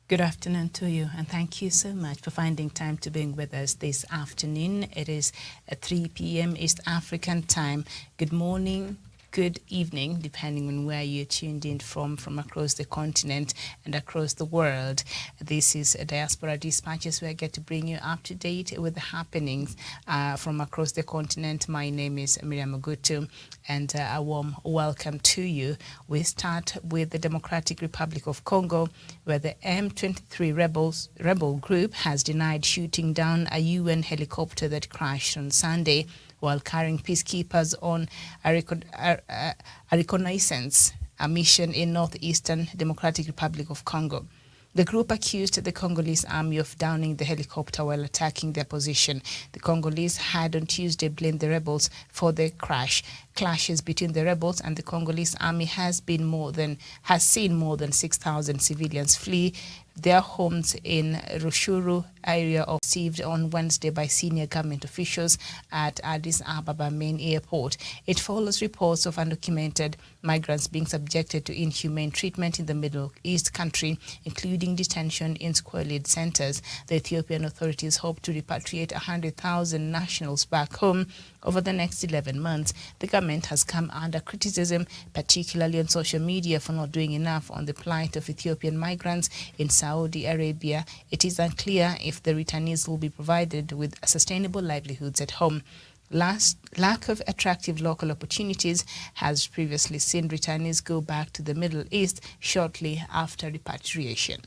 Good afternoon to you, and thank you so much for finding time to be with us this afternoon. It is 3 p.m. East African time. Good morning, good evening, depending on where you're tuned in from across the continent and across the world. This is Diaspora Dispatches, where I get to bring you up to date with the happenings from across the continent. My name is Miriam Ogutu, and a warm welcome to you. We start with the Democratic Republic of Congo, where the M23 rebel group has denied shooting down a UN helicopter that crashed on Sunday while carrying peacekeepers on a reconnaissance mission in northeastern Democratic Republic of Congo. The group accused the Congolese army of downing the helicopter while attacking their position. The Congolese had on Tuesday blamed the rebels for the crash. Clashes between the rebels and the Congolese army has seen more than 6,000 civilians flee their homes in Rushuru area received on Wednesday by senior government officials at Addis Ababa main airport. It follows reports of undocumented migrants being subjected to inhumane treatment in the Middle East country, including detention in squalid centers. The Ethiopian authorities hope to repatriate 100,000 nationals back home over the next 11 months. The government has come under criticism, particularly on social media, for not doing enough on the plight of Ethiopian migrants in Saudi Arabia. It is unclear if the returnees will be provided with sustainable livelihoods at home. Lack of attractive local opportunities has previously seen returnees go back to the Middle East shortly after repatriation.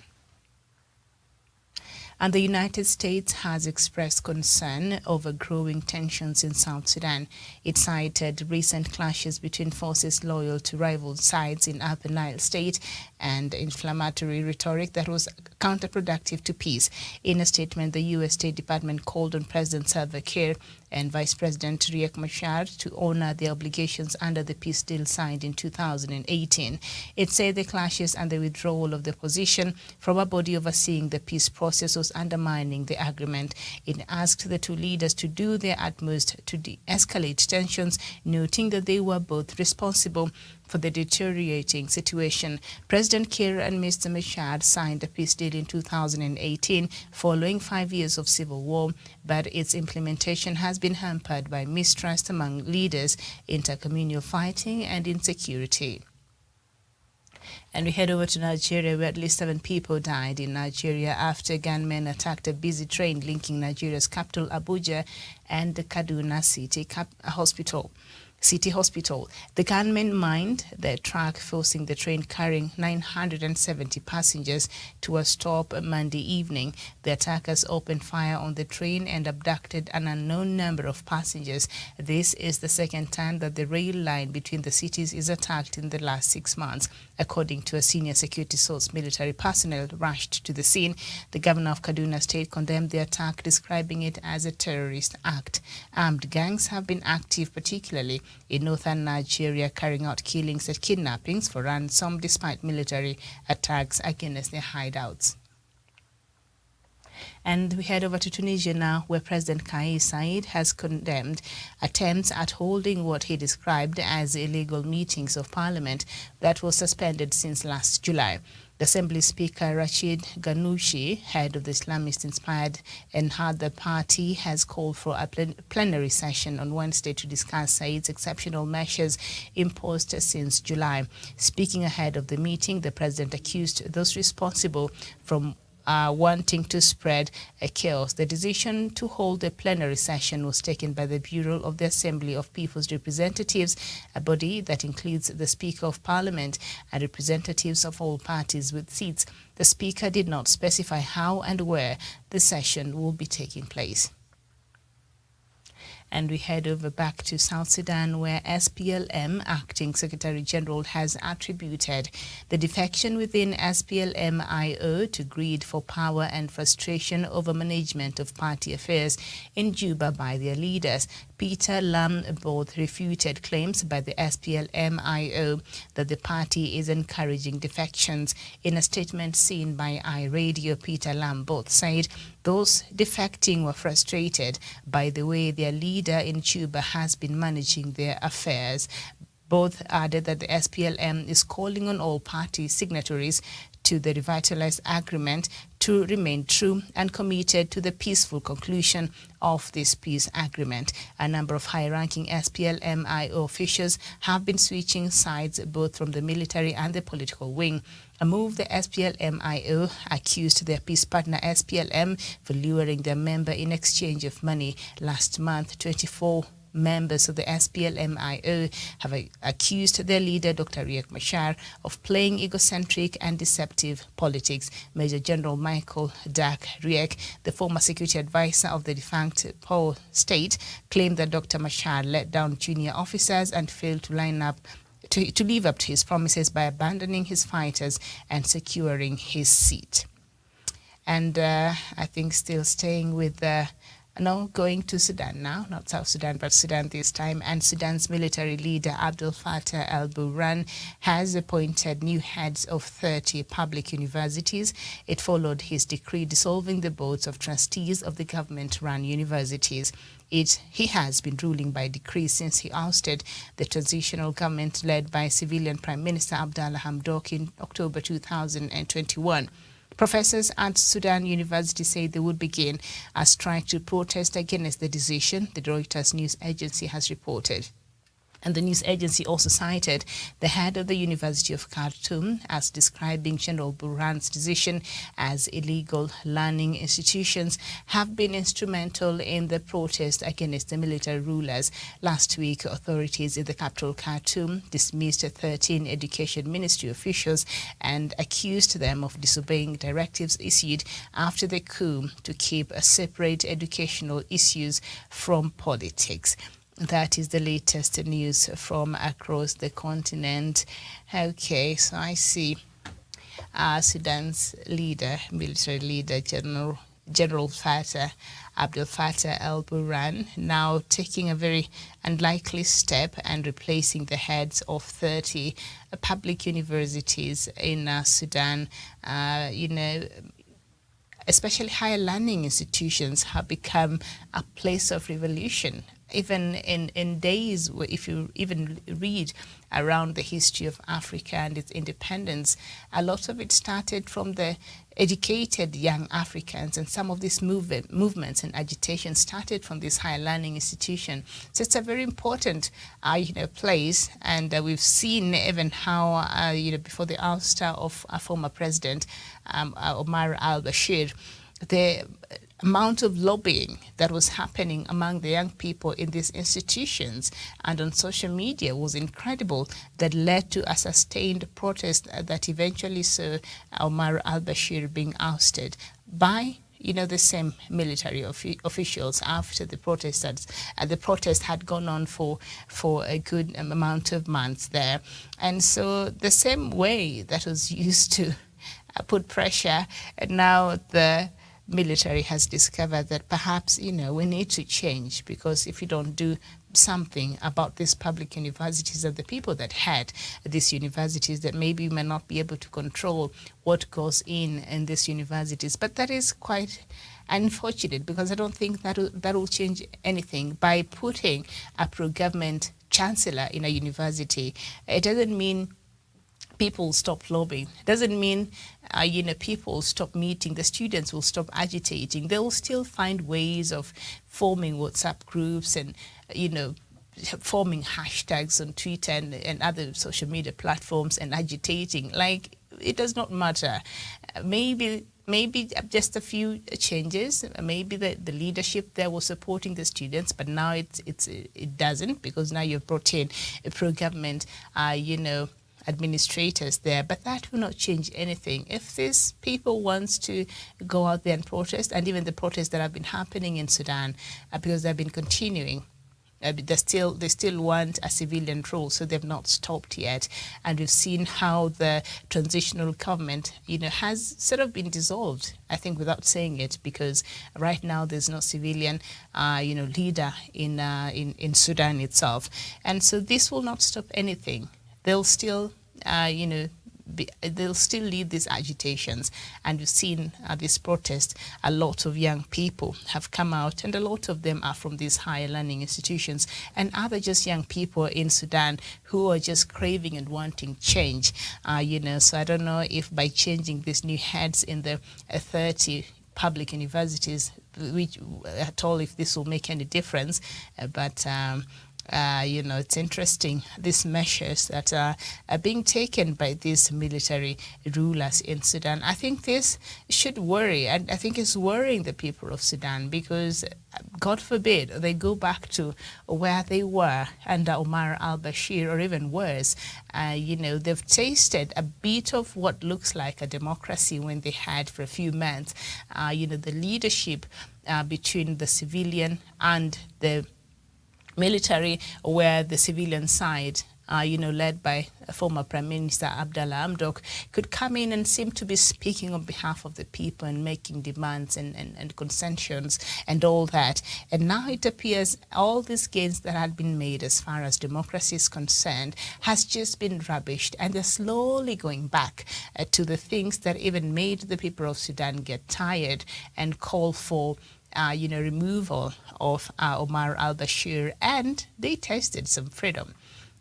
And the United States has expressed concern over growing tensions in South Sudan. It cited recent clashes between forces loyal to rival sides in Upper Nile State and inflammatory rhetoric that was counterproductive to peace. In a statement, the U.S. State Department called on President Salva Kiir and Vice President Riek Machar to honor their obligations under the peace deal signed in 2018. It said the clashes and the withdrawal of the opposition from a body overseeing the peace process was undermining the agreement. It asked the two leaders to do their utmost to de-escalate tensions, noting that they were both responsible for the deteriorating situation. President Kiir and Mr. Machar signed a peace deal in 2018 following 5 years of civil war, but its implementation has been hampered by mistrust among leaders, intercommunal fighting and insecurity. And we head over to Nigeria, where at least 7 people died in Nigeria after gunmen attacked a busy train linking Nigeria's capital Abuja and the Kaduna City Hospital. The gunmen mined the track, forcing the train carrying 970 passengers to a stop Monday evening. The attackers opened fire on the train and abducted an unknown number of passengers. This is the second time that the rail line between the cities is attacked in the last 6 months. According to a senior security source, military personnel rushed to the scene. The governor of Kaduna State condemned the attack, describing it as a terrorist act. Armed gangs have been active, particularly in northern Nigeria, carrying out killings and kidnappings for ransom despite military attacks against their hideouts. And we head over to Tunisia now, where President Kais Saied has condemned attempts at holding what he described as illegal meetings of parliament that was suspended since last July. The Assembly Speaker Rashid Ghannouchi, head of the Islamist-inspired Ennahda party, has called for a plenary session on Wednesday to discuss Said's exceptional measures imposed since July. Speaking ahead of the meeting, the president accused those responsible from wanting to spread chaos. The decision to hold a plenary session was taken by the Bureau of the Assembly of People's Representatives, a body that includes the Speaker of Parliament and representatives of all parties with seats. The Speaker did not specify how and where the session will be taking place. And we head over back to South Sudan, where SPLM Acting Secretary General has attributed the defection within SPLM-IO to greed for power and frustration over management of party affairs in Juba by their leaders. Peter Lam both refuted claims by the SPLM-IO that the party is encouraging defections. In a statement seen by iRadio, Peter Lam both said those defecting were frustrated by the way their leader in Juba has been managing their affairs. Both added that the SPLM is calling on all party signatories to the revitalized agreement to remain true and committed to the peaceful conclusion of this peace agreement. A number of high-ranking SPLM-IO officials have been switching sides both from the military and the political wing, a move the SPLM-IO accused their peace partner SPLM for luring their member in exchange of money. Last month, 24 members of the SPLM-IO have accused their leader, Dr. Riek Machar, of playing egocentric and deceptive politics. Major General Michael Dak Riek, the former security advisor of the defunct Po state, claimed that Dr. Machar let down junior officers and failed to live up to his promises by abandoning his fighters and securing his seat. And I think still staying with going to Sudan now, not South Sudan, but Sudan this time. And Sudan's military leader, Abdel Fattah al-Burhan, has appointed new heads of 30 public universities. It followed his decree dissolving the boards of trustees of the government-run universities. He has been ruling by decree since he ousted the transitional government led by civilian Prime Minister Abdallah Hamdok in October 2021. Professors at Sudan University say they would begin a strike to protest against the decision, the Reuters news agency has reported. And the news agency also cited the head of the University of Khartoum as describing General Burhan's decision as illegal. Learning institutions have been instrumental in the protest against the military rulers. Last week, authorities in the capital Khartoum dismissed 13 education ministry officials and accused them of disobeying directives issued after the coup to keep separate educational issues from politics. That is the latest news from across the continent. Okay, so I see Sudan's leader, military leader, General Abdel Fattah al-Burhan, now taking a very unlikely step and replacing the heads of 30 public universities in Sudan. Especially higher learning institutions have become a place of revolution. Even in days, if you even read around the history of Africa and its independence, a lot of it started from the educated young Africans, and some of these movements and agitation started from this higher learning institution. So it's a very important, place, and we've seen even how, before the ouster of a former president, Omar al-Bashir, the amount of lobbying that was happening among the young people in these institutions and on social media was incredible, that led to a sustained protest that eventually saw Omar al-Bashir being ousted by the same military officials after the protest had gone on for a good amount of months there. And so the same way that was used to put pressure, and now the military has discovered that perhaps, we need to change, because if you don't do something about these public universities and the people that had these universities, that maybe we may not be able to control what goes in these universities. But that is quite unfortunate, because I don't think that will change anything. By putting a pro-government chancellor in a university, it doesn't mean people stop lobbying. It doesn't mean, people stop meeting. The students will stop agitating. They will still find ways of forming WhatsApp groups and, forming hashtags on Twitter and other social media platforms and agitating. Like, it does not matter. Maybe just a few changes. Maybe the leadership there was supporting the students, but now it doesn't, because now you've brought in a pro-government, administrators there. But that will not change anything. If these people want to go out there and protest, and even the protests that have been happening in Sudan, because they've been continuing, they still want a civilian rule, so they've not stopped yet. And we've seen how the transitional government, has sort of been dissolved, I think, without saying it, because right now there's no civilian, leader in Sudan itself. And so this will not stop anything. They'll still, they'll still lead these agitations. And you've seen at this protest, a lot of young people have come out, and a lot of them are from these higher learning institutions, and other just young people in Sudan who are just craving and wanting change. So I don't know if by changing these new heads in the 30 public universities, which at all, if this will make any difference, but it's interesting, these measures that are being taken by these military rulers in Sudan. I think this should worry, and I think it's worrying the people of Sudan, because God forbid they go back to where they were under Omar al-Bashir, or even worse. They've tasted a bit of what looks like a democracy when they had for a few months, the leadership between the civilian and the military, where the civilian side, led by former Prime Minister Abdallah Hamdok, could come in and seem to be speaking on behalf of the people and making demands and concessions and all that. And now it appears all these gains that had been made as far as democracy is concerned has just been rubbished, and they're slowly going back to the things that even made the people of Sudan get tired and call for removal of Omar al-Bashir. And they tasted some freedom.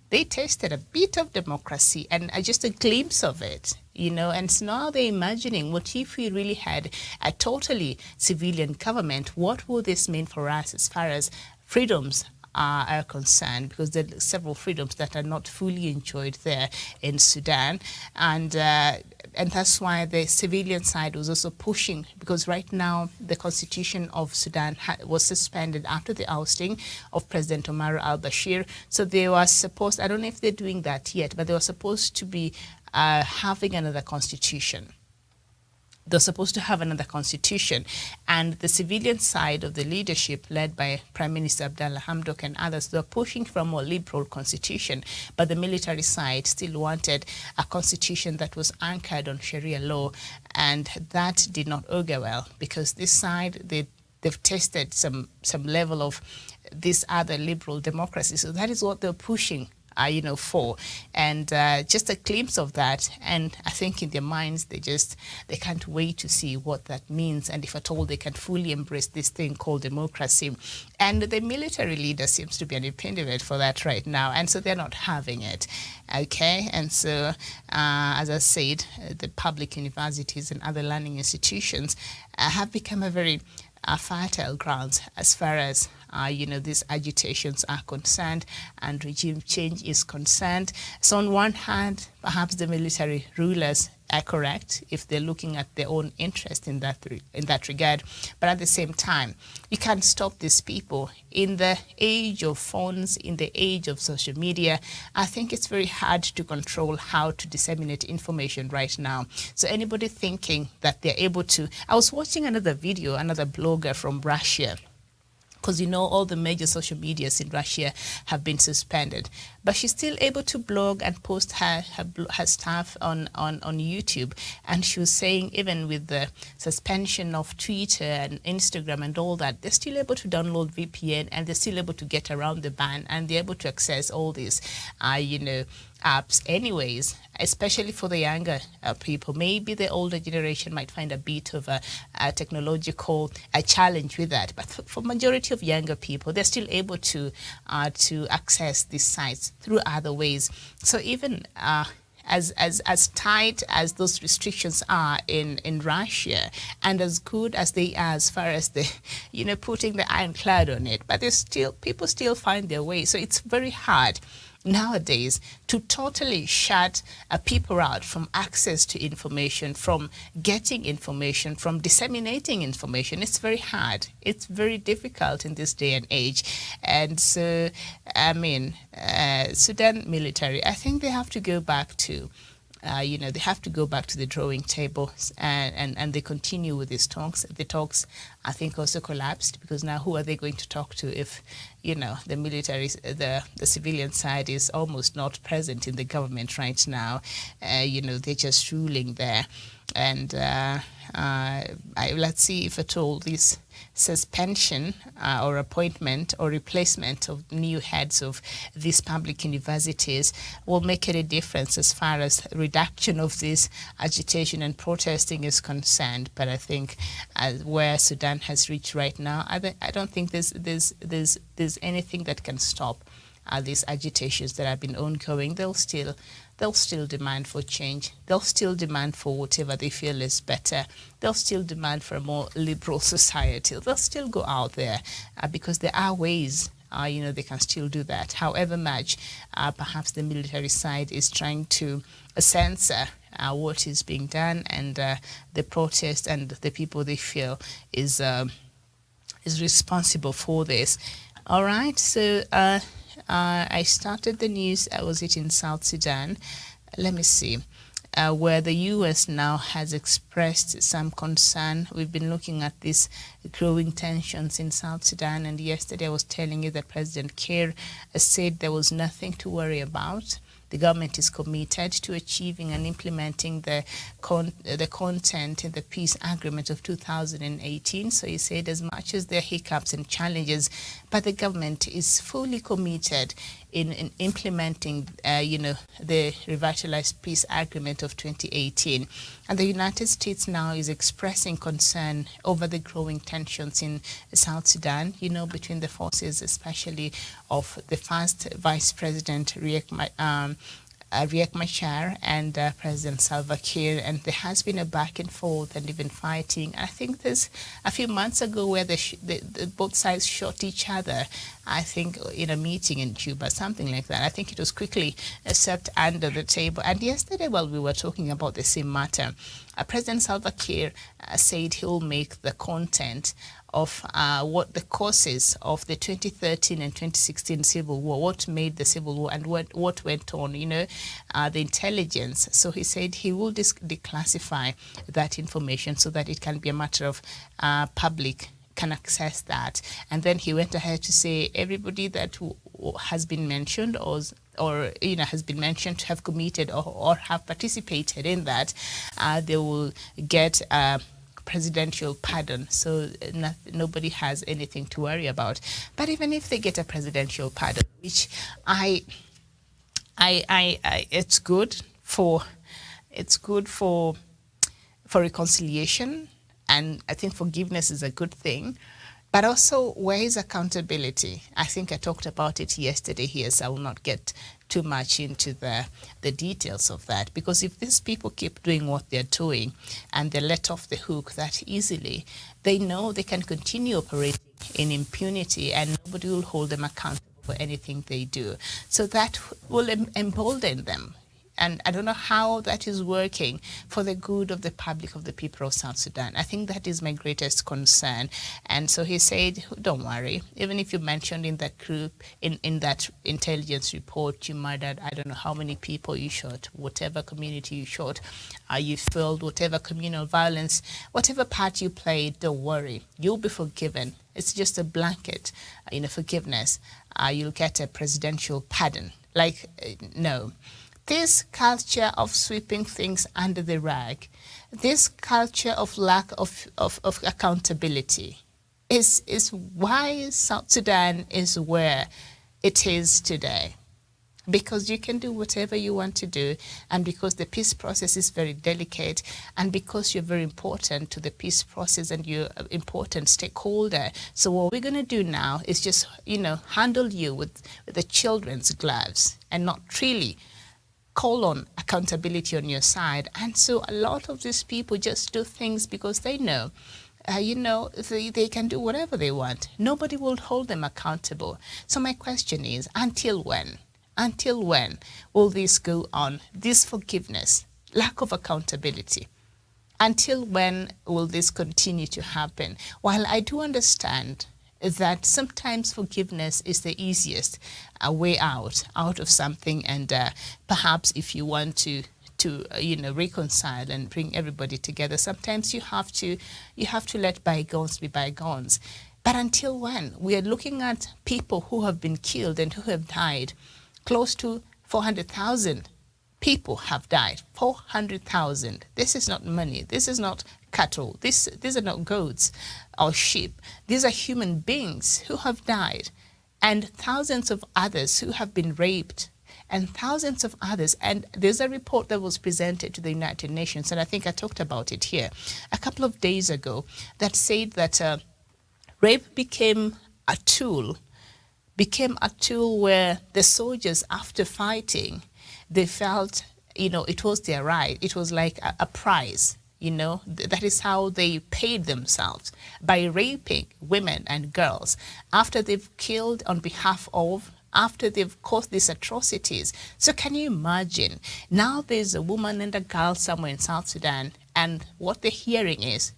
They tasted a bit of democracy and just a glimpse of it, and so now they're imagining, what if we really had a totally civilian government? What would this mean for us as far as freedoms are concerned? Because there are several freedoms that are not fully enjoyed there in Sudan, and that's why the civilian side was also pushing, because right now the constitution of Sudan was suspended after the ousting of President Omar al-Bashir. So they were supposed, I don't know if they're doing that yet, but they were supposed to be having another constitution. They're supposed to have another constitution, and the civilian side of the leadership, led by Prime Minister Abdallah Hamdok and others, they're pushing for a more liberal constitution, but the military side still wanted a constitution that was anchored on Sharia law, and that did not augur well, because this side, they've tested some level of this other liberal democracy. So that is what they're pushing for, and just a glimpse of that, and I think in their minds they can't wait to see what that means, and if at all they can fully embrace this thing called democracy. And the military leader seems to be an impediment for that right now, and so they're not having it. Okay, and so as I said, the public universities and other learning institutions have become a very fertile ground as far as these agitations are concerned and regime change is concerned. So on one hand, perhaps the military rulers are correct if they're looking at their own interest in that regard, but at the same time, you can't stop these people. In the age of phones, in the age of social media, I think it's very hard to control how to disseminate information right now. So anybody thinking that they're able to... I was watching another video, another blogger from Russia, because all the major social medias in Russia have been suspended, but she's still able to blog and post her stuff on YouTube. And she was saying, even with the suspension of Twitter and Instagram and all that, they're still able to download VPN, and they're still able to get around the ban, and they're able to access all these apps anyways, especially for the younger people. Maybe the older generation might find a bit of a technological challenge with that, but for majority of younger people, they're still able to access these sites through other ways. So even as tight as those restrictions are in Russia, and as good as they are as far as the putting the ironclad on it, but people still find their way. So it's very hard nowadays to totally shut people out from access to information, from getting information, from disseminating information. It's very hard. It's very difficult in this day and age. And so, Sudan military, I think they have to go back to they have to go back to the drawing table, and they continue with these talks. The talks, I think, also collapsed, because now who are they going to talk to if, the military, the civilian side is almost not present in the government right now? They're just ruling there. And let's see if at all this suspension or appointment or replacement of new heads of these public universities will make any difference as far as reduction of this agitation and protesting is concerned. But I think where Sudan has reached right now, I don't think there's anything that can stop these agitations that have been ongoing. They'll still demand for change. They'll still demand for whatever they feel is better. They'll still demand for a more liberal society. They'll still go out there because there are ways, they can still do that. However much perhaps the military side is trying to censor what is being done, and the protest and the people they feel is responsible for this. All right, so I started the news, was it in South Sudan? Let me see, where the U.S. now has expressed some concern. We've been looking at these growing tensions in South Sudan, and yesterday I was telling you that President Kiir said there was nothing to worry about. The government is committed to achieving and implementing the content in the peace agreement of 2018. So he said as much as there are hiccups and challenges, but the government is fully committed in implementing, the revitalized peace agreement of 2018. And the United States now is expressing concern over the growing tensions in South Sudan, between the forces, especially of the first Vice President Riek Machar and President Salva Kiir, and there has been a back and forth and even fighting. I think there's a few months ago where both sides shot each other, I think in a meeting in Juba, something like that. I think it was quickly swept under the table. And yesterday, while we were talking about the same matter, President Salva Kiir said he'll make the content of what the causes of the 2013 and 2016 civil war, what made the civil war and what went on, the intelligence. So he said he will declassify that information so that it can be a matter of public can access that. And then he went ahead to say everybody that has been mentioned or has been mentioned to have committed or have participated in that, they will get presidential pardon, so nobody has anything to worry about. But even if they get a presidential pardon, which it's good for reconciliation, and I think forgiveness is a good thing. But also, where is accountability? I think I talked about it yesterday here, so I will not get too much into the details of that. Because if these people keep doing what they're doing and they're let off the hook that easily, they know they can continue operating in impunity and nobody will hold them accountable for anything they do. So that will embolden them. And I don't know how that is working for the good of the public, of the people of South Sudan. I think that is my greatest concern. And so he said, don't worry, even if you mentioned in that group, in that intelligence report, you murdered, I don't know how many people you shot, whatever community you shot, you filled whatever communal violence, whatever part you played, don't worry, you'll be forgiven. It's just a blanket, forgiveness. You'll get a presidential pardon. No. This culture of sweeping things under the rug, this culture of lack of accountability is why South Sudan is where it is today. Because you can do whatever you want to do, and because the peace process is very delicate, and because you're very important to the peace process and you're an important stakeholder. So what we're going to do now is just, handle you with the children's gloves and not really call on accountability on your side. And so a lot of these people just do things because they know, they can do whatever they want. Nobody will hold them accountable. So my question is, until when? Until when will this go on? This forgiveness, lack of accountability. Until when will this continue to happen? While I do understand that sometimes forgiveness is the easiest way out of something, and perhaps if you want to reconcile and bring everybody together, sometimes you have to let bygones be bygones. But until when? We are looking at people who have been killed and who have died, close to 400,000 people have died. 400,000. This is not money. This is not cattle. These are not goats or sheep. These are human beings who have died, and thousands of others who have been raped, and thousands of others. And there's a report that was presented to the United Nations, and I think I talked about it here a couple of days ago, that said that rape became a tool where the soldiers, after fighting, they felt, it was their right. It was like a prize, that is how they paid themselves, by raping women and girls after they've killed on behalf of, after they've caused these atrocities. So can you imagine? Now there's a woman and a girl somewhere in South Sudan, and what they're hearing is,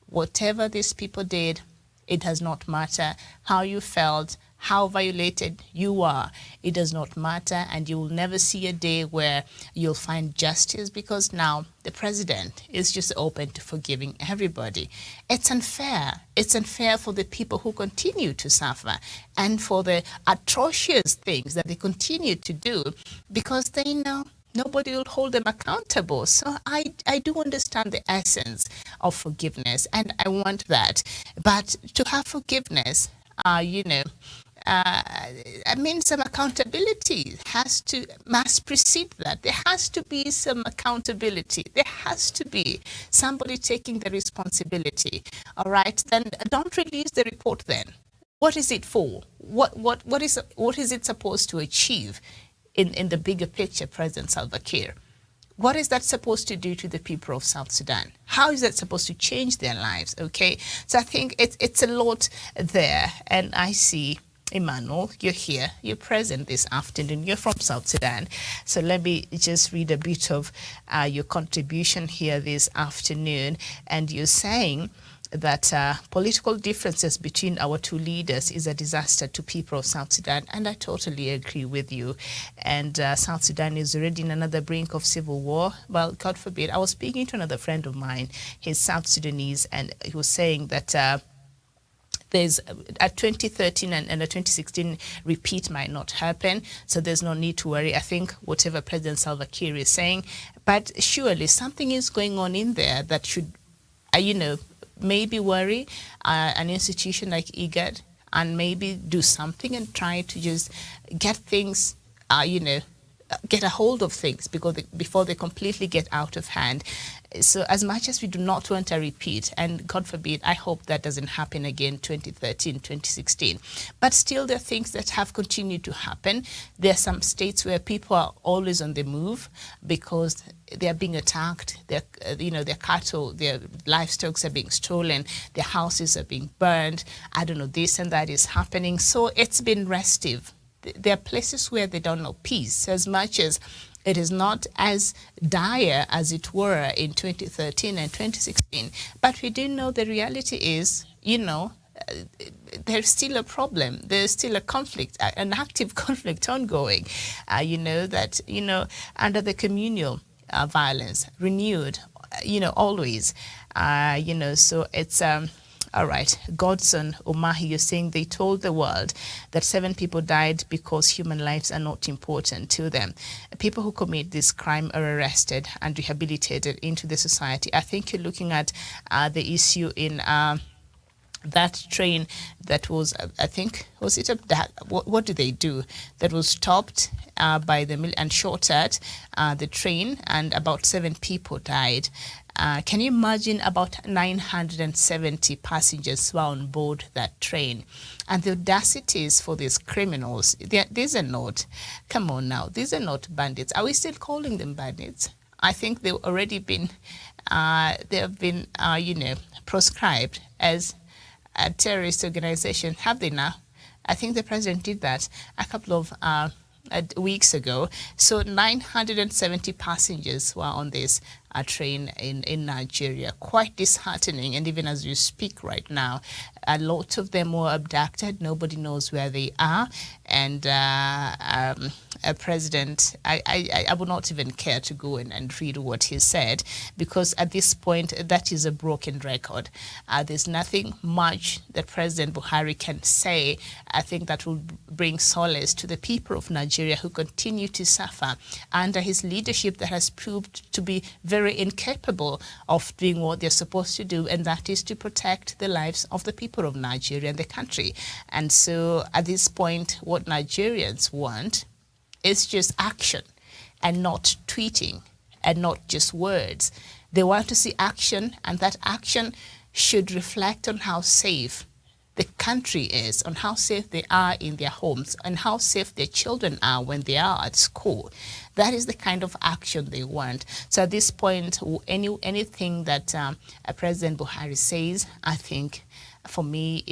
whatever these people did, it does not matter how you felt, how violated you are. It does not matter, and you will never see a day where you'll find justice, because now the president is just open to forgiving everybody. It's unfair. It's unfair for the people who continue to suffer, and for the atrocious things that they continue to do, because they know nobody will hold them accountable. So I do understand the essence of forgiveness, and I want that. But to have forgiveness, I mean, some accountability must precede that. There has to be some accountability. There has to be somebody taking the responsibility. All right, then don't release the report then. What is it for? What is it supposed to achieve in the bigger picture, President Salva Kiir? What is that supposed to do to the people of South Sudan? How is that supposed to change their lives? Okay, so I think it's a lot there. And I see, Emmanuel, you're here, you're present this afternoon, you're from South Sudan. So let me just read a bit of your contribution here this afternoon. And you're saying that political differences between our two leaders is a disaster to people of South Sudan, and I totally agree with you. And South Sudan is already in another brink of civil war. Well, God forbid. I was speaking to another friend of mine, he's South Sudanese, and he was saying that there's a 2013 and a 2016 repeat might not happen, so there's no need to worry. I think whatever President Salva Kiir is saying, but surely something is going on in there that should, maybe worry an institution like IGAD, and maybe do something and try to just get things, get a hold of things before they completely get out of hand. So as much as we do not want a repeat, and God forbid, I hope that doesn't happen again 2013, 2016, but still there are things that have continued to happen. There are some states where people are always on the move because they are being attacked, their cattle, their livestock are being stolen, their houses are being burned, I don't know, this and that is happening. So it's been restive. There are places where they don't know peace, as much as it is not as dire as it were in 2013 and 2016. But we do know the reality is, there's still a problem. There's still a conflict, an active conflict ongoing, under the communal violence, renewed, always, so it's... All right, Godson Umahi, you're saying they told the world that 7 people died because human lives are not important to them. People who commit this crime are arrested and rehabilitated into the society. I think you're looking at the issue in that train that was, I think, was it what did they do? That was stopped by the and shot at the train, and about 7 people died. Can you imagine? About 970 passengers were on board that train. And the audacities for these criminals, these are not, come on now, these are not bandits. Are we still calling them bandits? I think they've already been, proscribed as a terrorist organization. Have they now? I think the president did that a couple of weeks ago. So 970 passengers were on this train in Nigeria. Quite disheartening. And even as you speak right now, a lot of them were abducted. Nobody knows where they are. and President, I would not even care to go and read what he said, because at this point, that is a broken record. There's nothing much that President Buhari can say, I think, that will bring solace to the people of Nigeria who continue to suffer under his leadership that has proved to be very incapable of doing what they're supposed to do, and that is to protect the lives of the people of Nigeria and the country. And so at this point, what Nigerians want is just action, and not tweeting, and not just words. They want to see action, and that action should reflect on how safe the country is, on how safe they are in their homes, and how safe their children are when they are at school. That is the kind of action they want. So at this point, anything that President Buhari says, I think, for me,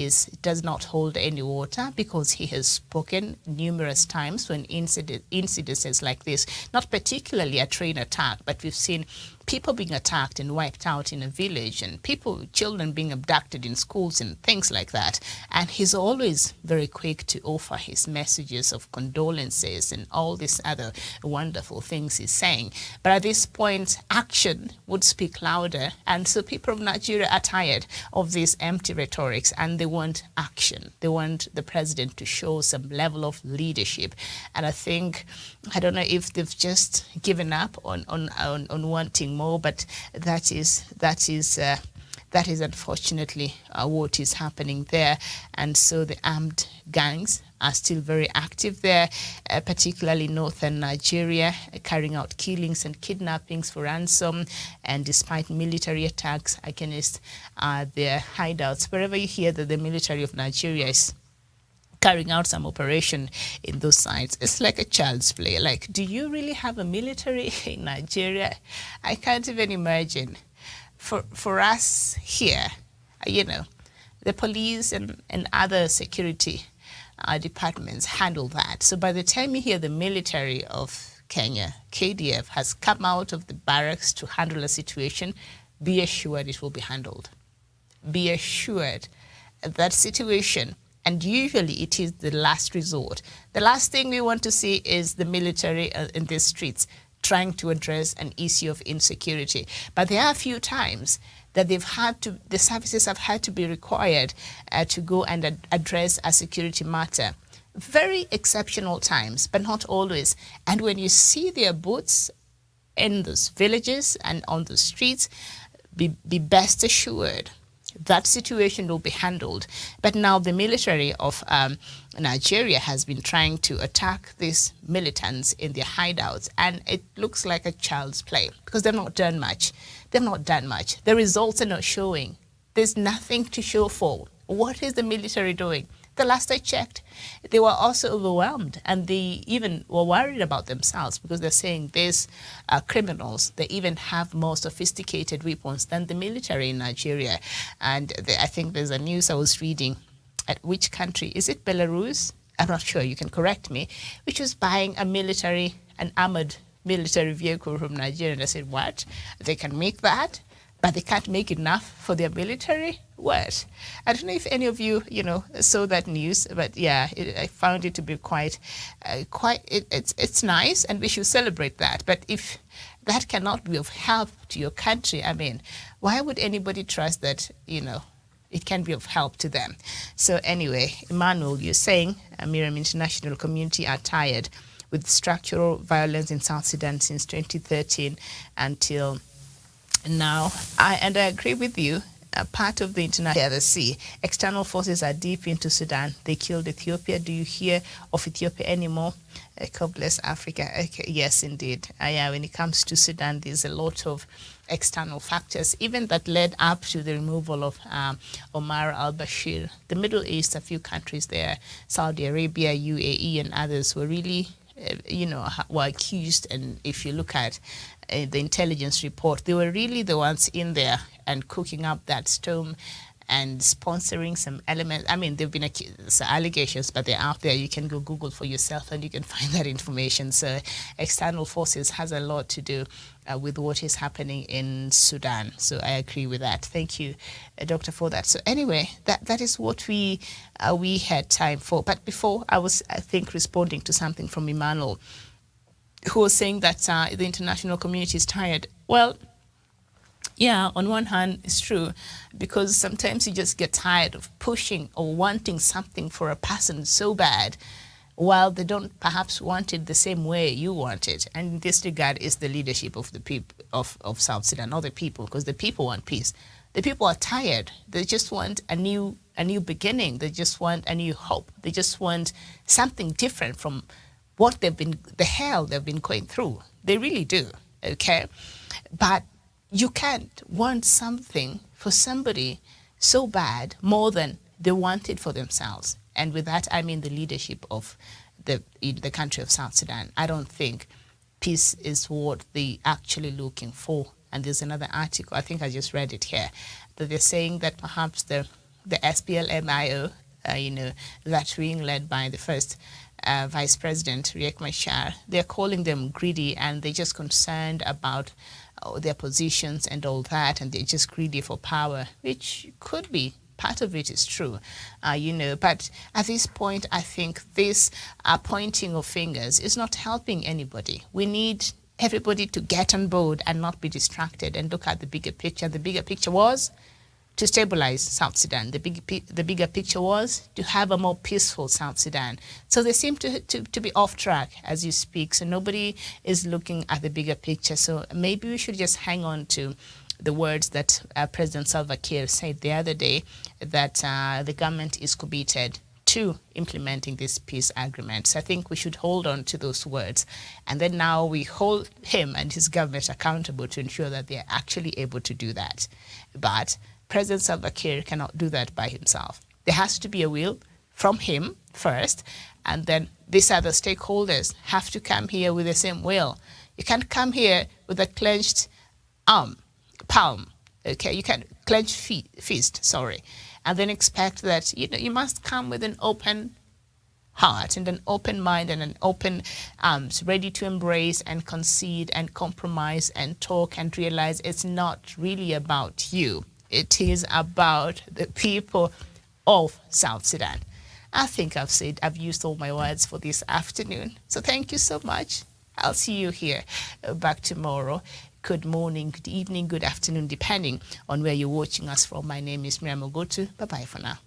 does not hold any water, because he has spoken numerous times when incidences like this, not particularly a train attack, but we've seen people being attacked and wiped out in a village, and children being abducted in schools and things like that. And he's always very quick to offer his messages of condolences and all these other wonderful things he's saying. But at this point, action would speak louder. And so people of Nigeria are tired of these empty rhetorics, and they want action. They want the president to show some level of leadership. And I think, I don't know if they've just given up on wanting more, but that is unfortunately what is happening there. And so the armed gangs are still very active there, particularly northern Nigeria, carrying out killings and kidnappings for ransom, and despite military attacks against their hideouts. Wherever you hear that the military of Nigeria is carrying out some operation in those sites, it's like a child's play. Like, do you really have a military in Nigeria? I can't even imagine. For us here, the police and other security departments handle that. So by the time you hear the military of Kenya, KDF, has come out of the barracks to handle a situation, be assured it will be handled. Be assured that situation. And usually it is the last resort. The last thing we want to see is the military in the streets trying to address an issue of insecurity. But there are a few times that the services have had to be required to go and address a security matter. Very exceptional times, but not always. And when you see their boots in those villages and on the streets, be best assured that situation will be handled. But now the military of Nigeria has been trying to attack these militants in their hideouts, and it looks like a child's play, because they've not done much. They've not done much. The results are not showing. There's nothing to show for. What is the military doing? The last I checked, they were also overwhelmed, and they even were worried about themselves, because they're saying these criminals, they even have more sophisticated weapons than the military in Nigeria. And I think there's a news I was reading, at which country, is it Belarus? I'm not sure, you can correct me, which was buying an armored military vehicle from Nigeria. And I said, what? They can make that? But they can't make enough for their military? What? I don't know if any of you, saw that news, but yeah, I found it to be it's nice, and we should celebrate that. But if that cannot be of help to your country, I mean, why would anybody trust that, it can be of help to them? So anyway, Emmanuel, you're saying, Miriam, international community are tired with structural violence in South Sudan since 2013 until now. I agree with you. Part of the international the sea. External forces are deep into Sudan. They killed Ethiopia. Do you hear of Ethiopia anymore? God bless Africa. Okay, yes, indeed. When it comes to Sudan, there's a lot of external factors, even that led up to the removal of Omar al-Bashir. The Middle East, a few countries there, Saudi Arabia, UAE, and others were really, were accused. And if you look at the intelligence report, they were really the ones in there and cooking up that storm. and sponsoring some elements. I mean, there've been allegations, but they're out there. You can go Google for yourself and you can find that information. So external forces has a lot to do with what is happening in Sudan. So I agree with that. Thank you, Doctor, for that. So anyway, that is what we had time for. But before, I think, responding to something from Emmanuel, who was saying that the international community is tired. Well, yeah, on one hand, it's true, because sometimes you just get tired of pushing or wanting something for a person so bad, while they don't perhaps want it the same way you want it. And in this regard is the leadership of the people of South Sudan, not the people, because the people want peace. The people are tired. They just want a new beginning. They just want a new hope. They just want something different from what the hell they've been going through. They really do, okay? But you can't want something for somebody so bad more than they want it for themselves. And with that, I mean the leadership of the country of South Sudan. I don't think peace is what they're actually looking for. And there's another article, I think I just read it here, that they're saying that perhaps the SPLMIO, that being led by the first Vice President, Riek Machar, they're calling them greedy, and they're just concerned about their positions and all that, and they're just greedy for power, which could be. Part of it is true, but at this point, I think this pointing of fingers is not helping anybody. We need everybody to get on board and not be distracted and look at the bigger picture. The bigger picture was to stabilize South Sudan. The bigger picture was to have a more peaceful South Sudan. So they seem to be off track as you speak. So nobody is looking at the bigger picture. So maybe we should just hang on to the words that President Salva Kiir said the other day, that the government is committed to implementing this peace agreement. So I think we should hold on to those words. And then now we hold him and his government accountable to ensure that they're actually able to do that. But President Salva Kiir cannot do that by himself. There has to be a will from him first, and then these other stakeholders have to come here with the same will. You can't come here with a clenched palm, okay? You can't clench fist, and then expect that, you must come with an open heart and an open mind and an open arms, ready to embrace and concede and compromise and talk and realize it's not really about you. It is about the people of South Sudan. I think I've used all my words for this afternoon. So thank you so much. I'll see you here back tomorrow. Good morning, good evening, good afternoon, depending on where you're watching us from. My name is Miriam Ogotu. Bye-bye for now.